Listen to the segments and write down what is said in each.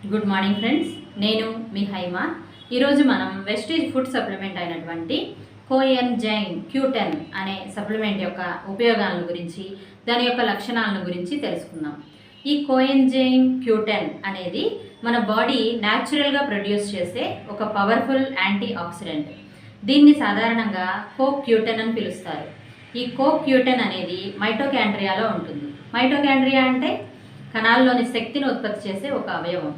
Good morning friends, నేను మీ హైమా. ఈరోజు మనం వెస్టేజ్ ఫుడ్ సప్లిమెంట్ అయినటువంటి కోఎన్జైమ్ Q10 అనే సప్లిమెంట్ యొక్క ఉపయోగాల గురించి, దాని యొక్క లక్షణాలను గురించి తెలుసుకుందాం. ఈ కోఎన్జైమ్ Q10 అనేది మన బాడీ న్యాచురల్గా ప్రొడ్యూస్ చేసే ఒక పవర్ఫుల్ యాంటీ ఆక్సిడెంట్. దీన్ని సాధారణంగా CoQ10 అని పిలుస్తారు. ఈ CoQ10 అనేది మైటోకాండ్రియాలో ఉంటుంది. మైటోకాండ్రియా అంటే కణాల్లోని శక్తిని ఉత్పత్తి చేసే ఒక అవయవం.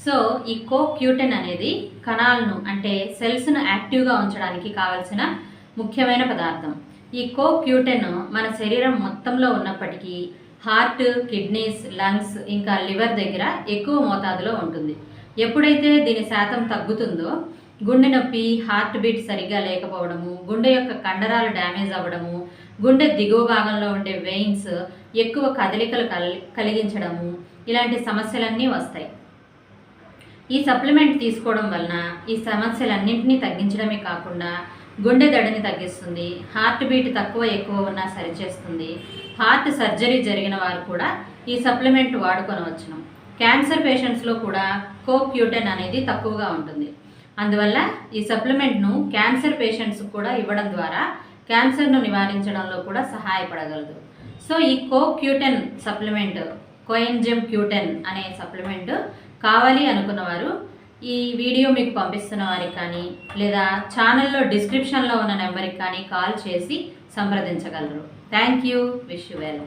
సో ఈ CoQ10 అనేది కణాలను అంటే సెల్స్ను యాక్టివ్గా ఉంచడానికి కావలసిన ముఖ్యమైన పదార్థం. ఈ CoQ10 మన శరీరం మొత్తంలో ఉన్నప్పటికీ హార్ట్, కిడ్నీస్, లంగ్స్ ఇంకా లివర్ దగ్గర ఎక్కువ మోతాదులో ఉంటుంది. ఎప్పుడైతే దీని శాతం తగ్గుతుందో గుండె నొప్పి, హార్ట్ బీట్ సరిగ్గా లేకపోవడము, గుండె యొక్క కండరాలు డ్యామేజ్ అవ్వడము, గుండె దిగువ భాగంలో ఉండే వెయిన్స్ ఎక్కువ కదలికలు కలిగించడము, ఇలాంటి సమస్యలన్నీ వస్తాయి. ఈ సప్లిమెంట్ తీసుకోవడం వలన ఈ సమస్యలన్నింటినీ తగ్గించడమే కాకుండా గుండె దడిని తగ్గిస్తుంది, హార్ట్ బీట్ తక్కువ ఎక్కువ ఉన్నా సరిచేస్తుంది. హార్ట్ సర్జరీ జరిగిన వారు కూడా ఈ సప్లిమెంట్ వాడుకొనవచ్చును. క్యాన్సర్ పేషెంట్స్లో కూడా CoQ10 అనేది తక్కువగా ఉంటుంది. అందువల్ల ఈ సప్లిమెంట్ను క్యాన్సర్ పేషెంట్స్ కూడా ఇవ్వడం ద్వారా క్యాన్సర్ను నివారించడంలో కూడా సహాయపడగలదు. సో ఈ CoQ10 సప్లిమెంట్, కోఎన్జైమ్ Q10 అనే సప్లిమెంట్ కావాలి అనుకున్నవారు ఈ వీడియో మీకు పంపిస్తున్న వారికి కానీ లేదా ఛానల్లో డిస్క్రిప్షన్లో ఉన్న నెంబర్కి కానీ కాల్ చేసి సంప్రదించగలరు. Thank you. Wish you well.